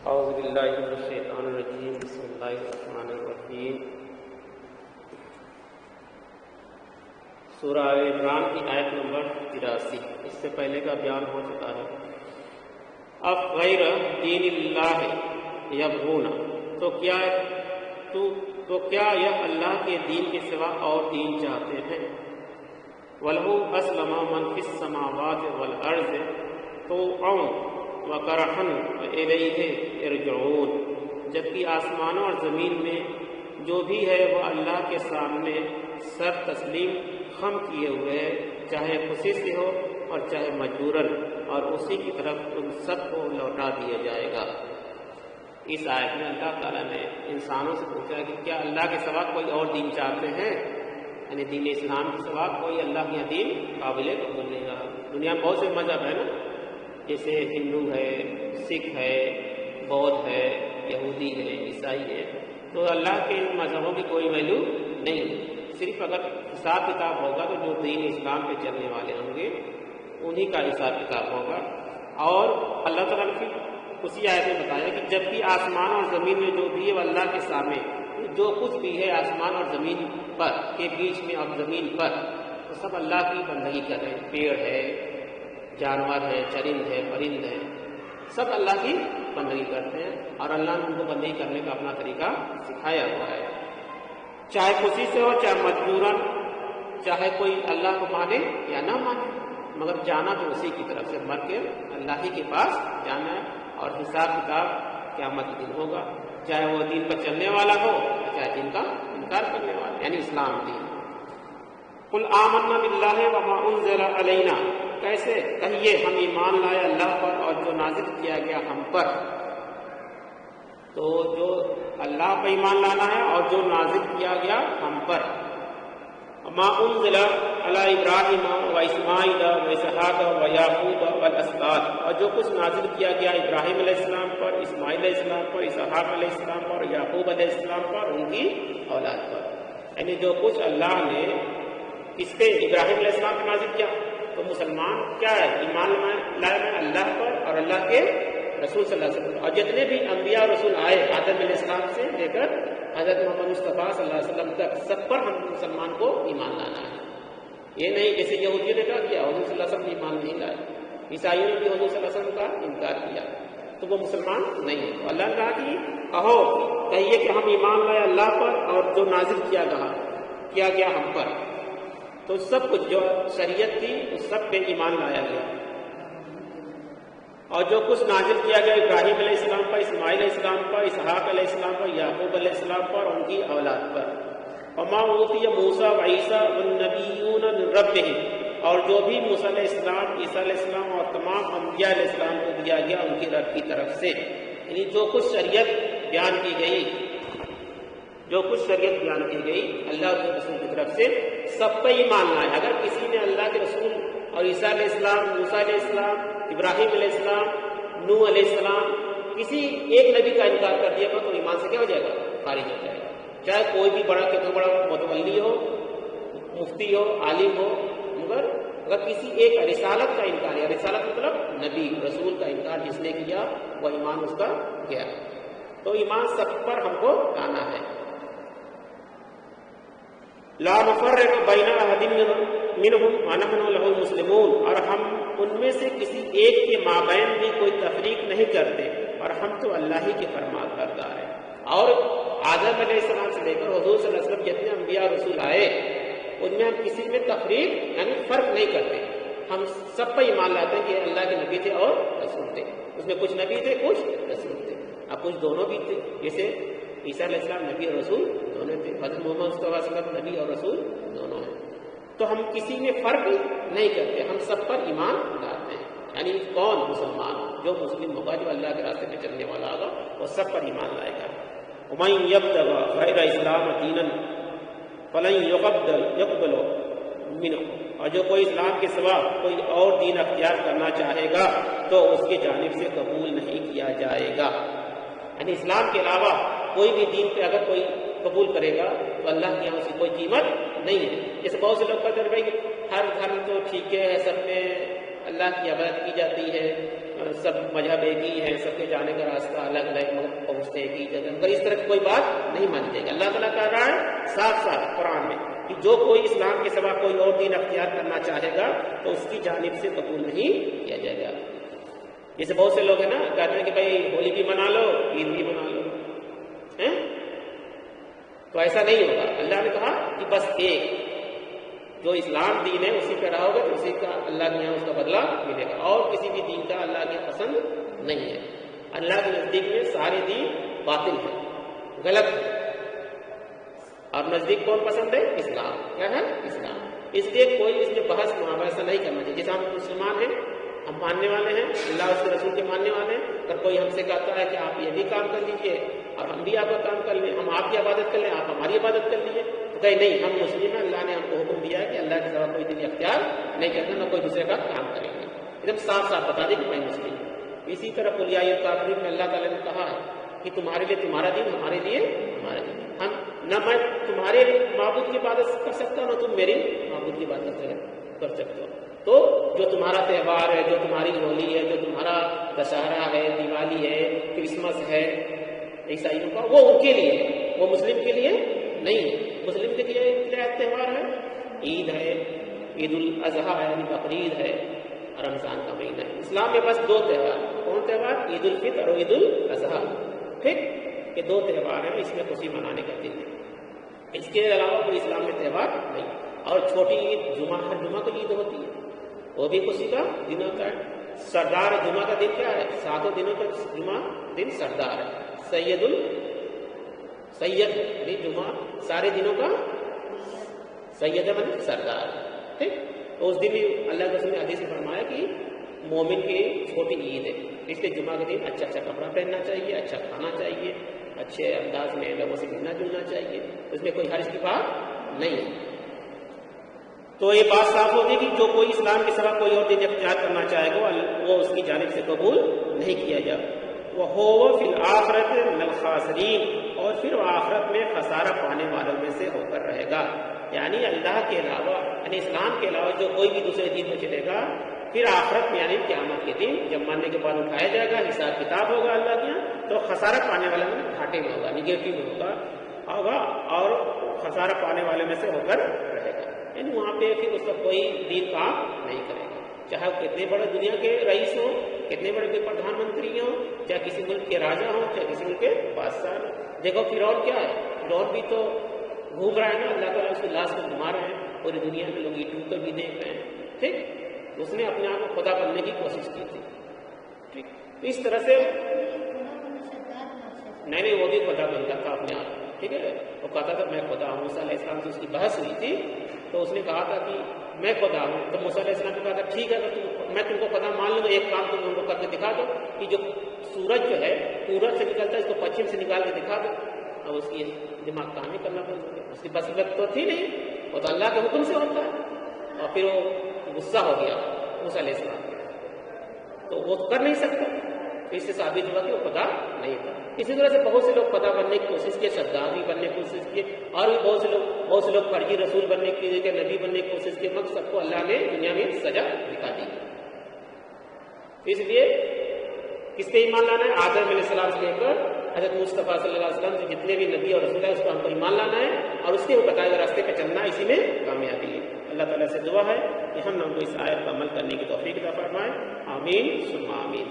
اعوذ باللہ من الشیطان الرجیم بسم اللہ الرحمن الرحیم۔ سورہ عمران کی آیت نمبر 83، اس سے پہلے کا بیان ہو چکا ہے۔ اب غیر دین اللہ یبغون، تو کیا یہ اللہ کے دین کے سوا اور دین چاہتے ہیں؟ وَلَهُ أَسْلَمَ مَنْ فِي السَّمَاوَاتِ وَالْأَرْضِ طَوْعًا وَكَرْهًا وَإِلَيْهِ يَرْجِعُونَ، جبکہ آسمانوں اور زمین میں جو بھی ہے وہ اللہ کے سامنے سر تسلیم خم کیے ہوئے ہے، چاہے خوشی سے ہو اور چاہے مجبوراً، اور اسی کی طرف ان سب کو لوٹا دیا جائے گا۔ اس آیت میں اللہ تعالیٰ نے انسانوں سے پوچھا کہ کیا اللہ کے سوا کوئی اور دین چاہتے ہیں؟ یعنی دین اسلام کے سوا کوئی اللہ کا دین قابل قبول نہیں رہا۔ دنیا میں بہت سے مذہب ہیں نا، جیسے ہندو ہے، سکھ ہے، بودھ ہے، یہودی ہے، عیسائی ہے، تو اللہ کے ان مذہبوں کی کوئی ویلیو نہیں ہے۔ صرف اگر حساب کتاب ہوگا تو جو دین اسلام پہ چلنے والے ہوں گے انہی کا حساب کتاب ہوگا۔ اور اللہ تعالیٰ نے پھر اسی آیت میں بتایا کہ جب بھی آسمان اور زمین میں جو بھی ہے وہ اللہ کے سامنے، جو کچھ بھی ہے آسمان اور زمین پر کے بیچ میں اور زمین پر، تو سب اللہ کی بندگی کر رہے ہیں۔ پیڑ ہے، جانور ہے، چرند ہے، پرند ہے، سب اللہ کی بندگی کرتے ہیں، اور اللہ نے ان کو بندگی کرنے کا اپنا طریقہ سکھایا ہوا ہے، چاہے خوشی سے ہو چاہے مجبوراً، چاہے کوئی اللہ کو مانے یا نہ مانے، مگر جانا تو اسی کی طرف سے، مر کے اللہ ہی کے پاس جانا ہے، اور حساب کتاب قیامت کے دن ہوگا، چاہے وہ دین پر چلنے والا ہو چاہے دین کا انکار کرنے والا، یعنی اسلام دین۔ قل آمنا باللہ وما انزل علینا، کیسے کہیے ہم ایمان لائے اللہ پر اور جو نازل کیا گیا ہم پر۔ تو جو اللہ پر ایمان لانا ہے اور جو نازل کیا گیا ہم پر۔ ما انزل علی ابراہیم و اسماعیل و اسحاق و یعقوب والاسباط، اور جو کچھ نازل کیا گیا ابراہیم علیہ السلام پر، اسماعیل علیہ السلام پر، اسحاق علیہ السلام پر، یعقوب علیہ السلام پر، ان کی اولاد پر، یعنی جو کچھ اللہ نے کس پہ ابراہیم علیہ السلام پہ نازل کیا، تو مسلمان کیا ہے؟ ایمان لائے میں اللہ پر اور اللہ کے رسول صلی اللہ علیہ وسلم، اور جتنے بھی انبیاء رسول آئے آدم علیہ السلام سے لے کر حضرت محمد مصطفیٰ صلی اللہ علیہ وسلم تک، سب پر ہم مسلمان کو ایمان لانا ہے۔ یہ نہیں جیسے یہودیوں نے کہا کیا حضور صلی اللہ علیہ وسلم نے ایمان نہیں لائے، عیسائیوں نے بھی حضور صلی اللہ علیہ وسلم کا انکار کیا، تو وہ مسلمان نہیں ہے۔ تو اللہ نے کہا کہ کہیے کہ ہم ایمان لائے اللہ پر اور جو نازل کیا گیا ہم پر، تو سب کچھ جو شریعت تھی اس سب پہ ایمان لایا گیا، اور جو کچھ نازل کیا گیا ابراہیم علیہ السلام پر، اسماعیل علیہ السلام پر، اسحاق علیہ السلام پر، یعقوب علیہ السلام پر، ان کی اولاد پر۔ وما اوتی موسیٰ وعیسیٰ والنبیون من ربہم، اور جو بھی موسیٰ علیہ السلام، عیسیٰ علیہ السلام اور تمام انبیاء علیہ السلام کو دیا گیا ان کی رب کی طرف سے، یعنی جو کچھ شریعت بیان کی گئی اللہ اور رسول کی طرف سے، سب پہ ایمان لائے۔ اگر کسی نے اللہ کے رسول اور عیسیٰ علیہ السلام، موسیٰ علیہ السلام، ابراہیم علیہ السلام، نوح علیہ السلام، کسی ایک نبی کا انکار کر دیا تو ایمان سے کیا ہو جائے گا؟ خارج ہو جائے گا، چاہے کوئی بھی کتنا بڑا متولی ہو، مفتی ہو، عالم ہو، مگر اگر کسی ایک رسالت کا انکار ہے، رسالت مطلب نبی رسول کا انکار جس نے کیا وہ ایمان اس کا گیا۔ تو ایمان سب پر ہم کو لانا ہے۔ لا نفرق بین احد منہم ونحن لہ مسلمون، اور ہم ان میں سے کسی ایک کے مابین بھی کوئی تفریق نہیں کرتے، اور ہم تو اللہ ہی کے فرمان بردار ہیں۔ اور آدم علیہ السلام سے لے کر حضور صلی اللہ علیہ وسلم جتنے انبیاء رسول آئے ان میں ہم کسی میں تفریق یعنی فرق نہیں کرتے، ہم سب پر ایمان لاتے ہیں کہ اللہ کے نبی تھے اور رسول تھے، اس میں کچھ نبی تھے کچھ رسول تھے، اب کچھ دونوں بھی تھے، جیسے عیسیٰ علیہ السلام نبی اور رسول دونوں تھے، حضرت محمد صلی اللہ علیہ وسلم نبی اور رسول دونوں ہیں، تو ہم کسی میں فرق نہیں کرتے، ہم سب پر ایمان لاتے ہیں۔ یعنی کون مسلمان؟ جو مسلم ہوگا، جو اللہ کے راستے پہ چلنے والا ہوگا، وہ سب پر ایمان لائے گا۔ وَمَن يَبْتَغِ غَيْرَ الْإِسْلَامِ دِينًا فَلَن يُقْبَلَ مِنْهُ، اور جو کوئی اسلام کے سوا کوئی اور دین اختیار کرنا چاہے گا تو اس کی جانب سے قبول نہیں کیا جائے گا۔ یعنی اسلام کے علاوہ کوئی بھی دین پہ اگر کوئی قبول کرے گا تو اللہ کے یہاں اس کی کوئی قیمت نہیں ہے۔ جیسے بہت سے لوگ کہتے ہیں بھائی ہر گھر تو ٹھیک ہے، سب میں اللہ کی عبادت کی جاتی ہے، سب مذہب ایک ہی ہے، سب کے جانے کا راستہ الگ الگ مگر پہنچتے ایک ہی جگہ، مگر اس طرح کی کوئی بات نہیں مانی جائے گی۔ اللہ تعالیٰ کہہ رہا ہے صاف صاف قرآن میں کہ جو کوئی اسلام کے سوا کوئی اور دین اختیار کرنا چاہے گا تو اس کی جانب سے قبول نہیں کیا جائے گا۔ جیسے بہت سے لوگ ہیں نا کہتے ہیں کہ بھائی ہولی بھی منا لو، عید بھی منا لو، تو ایسا نہیں ہوگا۔ اللہ نے کہا کہ بس ایک جو اسلام دین ہے اسی پہ رہو گے تو اسی کا اللہ کے یہاں اس کا بدلہ ملے گا، اور کسی بھی دین کا اللہ کے پسند نہیں ہے۔ اللہ کے نزدیک میں سارے دین باطل ہیں، غلط ہے، اور نزدیک کون پسند ہے؟ اسلام۔ کیا ہے؟ اسلام۔ اس لیے کوئی اس میں بحث مباحثہ نہیں کرنا چاہیے۔ جیسے ہم مسلمان ہیں، ہم ماننے والے ہیں، اللہ اس کے رسول کے ماننے والے ہیں، اگر کوئی ہم سے کہتا ہے کہ آپ یہ بھی کام کر لیجئے اور ہم بھی آپ کا کام کر لیں، ہم آپ کی عبادت کر لیں، آپ ہماری عبادت کر لیجیے، تو کہیں نہیں، ہم مسلم ہیں، اللہ نے ہم کو حکم دیا ہے کہ اللہ کے سوا کوئی دین اختیار نہیں کرنا، نہ کوئی دوسرے کا کام کریں گے۔ ایک دم صاف صاف بتا دیں کہ میں مسلم ہوں۔ اسی طرح قل یا ایھا الکافرون میں اللہ تعالیٰ نے کہا ہے کہ تمہارے لیے تمہارا دین، ہمارے لیے ہمارا دین۔ ہم نہ میں تمہارے معبود کی عبادت کر سکتا ہوں، نہ تم میری معبود کی عبادت کر سکتے ہو۔ تو جو تمہارا تہوار ہے، جو تمہاری ہولی ہے، جو تمہارا دشہرا ہے، دیوالی ہے، کرسمس ہے عیسائیوں کا، وہ ان کے لیے ہے، وہ مسلم کے لیے نہیں ہے۔ مسلم کے لیے کیا تہوار ہے؟ عید ہے، عید الاضحیٰ ہے یعنی بقرعید ہے، رمضان کا مہینہ ہے۔ اسلام میں بس دو تہوار، کون تہوار؟ عید الفطر اور عید الاضحیٰ۔ ٹھیک، یہ دو تہوار ہیں، اس میں خوشی منانے کا دن ہے، اس کے علاوہ کوئی اسلام میں تہوار نہیں۔ اور چھوٹی عید جمعہ، ہر جمعہ کو عید ہوتی ہے، وہ بھی خوشی کا دن ہوتا ہے۔ سردار جمعہ کا دن کیا ہے؟ 7 دنوں کا جمعہ دن سردار ہے، سید یعنی جمعہ سارے دنوں کا سید ہے، سردار ہے۔ ٹھیک، تو اس دن بھی اللہ کے رسول نے حدیث میں فرمایا کہ مومن کی چھوٹی عید ہے، اس لیے جمعہ کے دن اچھا اچھا کپڑا پہننا چاہیے، اچھا کھانا چاہیے، اچھے انداز میں لوگوں سے ملنا جلنا چاہیے، اس میں کوئی حرج کی بات نہیں ہے۔ تو یہ بات صاف ہوگی کہ جو کوئی اسلام کے سوا کوئی اور دین اختیار کرنا چاہے گا وہ اس کی جانب سے قبول نہیں کیا جائے۔ وَهُوَ فِي الْآخِرَةِ مِنَ الْخَاسِرِينَ، اور پھر وہ آخرت میں خسارہ پانے والوں میں سے ہو کر رہے گا۔ یعنی اللہ کے علاوہ، یعنی اسلام کے علاوہ جو کوئی بھی دوسرے دین میں چلے گا، پھر آخرت میں یعنی قیامت کے دن جب مرنے کے بعد اٹھایا جائے گا، حساب کتاب ہوگا اللہ کے یہاں، تو خسارہ پانے والا میں گھاٹے میں ہوگا، نگیٹو میں ہوگا اور خسارہ پانے والے میں سے ہو کر رہے گا۔ یعنی وہاں پہ پھر اس کا کوئی دین کام نہیں کرے گا، چاہے وہ کتنے بڑے دنیا کے رئیس ہوں، کتنے بڑے پردھان منتری ہوں، چاہے کسی ملک کے راجا ہوں، چاہے کسی ملک کے بادشاہ ہوں۔ دیکھو فرعون کیا ہے، فرعون بھی تو گھوم رہا ہے نا، اللہ تعالیٰ اس کی لاش کو گھما رہے ہیں، پوری دنیا میں لوگ یوٹیوب پہ بھی دیکھ رہے ہیں۔ ٹھیک، اس نے اپنے آپ کو خدا بننے کی کوشش کی تھی۔ ٹھیک، اس طرح سے نہیں وہ بھی خدا بنتا تھا اپنے آپ۔ ٹھیک ہے، وہ کہتا تھا میں خدا ہوں۔ موسیٰ علیہ السلام سے اس کی بحث ہوئی تھی تو اس نے کہا تھا کہ میں خدا ہوں، تو موسیٰ علیہ السلام نے کہا تھا ٹھیک ہے، میں تم کو خدا مان لوں گا، ایک کام تم ان کو کر کے دکھا دو کہ جو سورج جو ہے پورب سے نکلتا ہے اس کو پچھم سے نکال کے دکھا دو۔ اور اس کی دماغ کام نہیں کرنا بند ہو گیا، اس کی بصیرت تو تھی نہیں، وہ تو اللہ کے حکم سے ہوتا ہے۔ اور پھر وہ غصہ ہو گیا موسیٰ علیہ السلام کے، تو وہ کر نہیں سکتا، اس سے ثابت ہوا کہ وہ خدا نہیں تھا۔ اسی طرح سے بہت سے لوگ خدا بننے کی کوشش کیے، سردار بھی بننے کی کوشش کیے، اور بھی بہت سے لوگ فرضی رسول بننے کی، نبی بننے کی کوشش کیے، مگر سب کو اللہ نے دنیا میں سزا دکھا دی۔ اس لیے کس پہ ایمان لانا ہے؟ آدم علیہ السلام سے لے کر حضرت مصطفیٰ صلی اللہ علیہ وسلم سے جتنے بھی نبی اور رسول ہیں اس پر ہم کو ایمان لانا ہے، اور اس کے بتائے ہوئے راستے پہ چلنا، اسی میں کامیابی ہے۔ اللہ تعالیٰ سے دعا ہے کہ ہم کو اس آیت پر عمل کرنے کی توفیق عطا فرمائے، آمین ثم آمین۔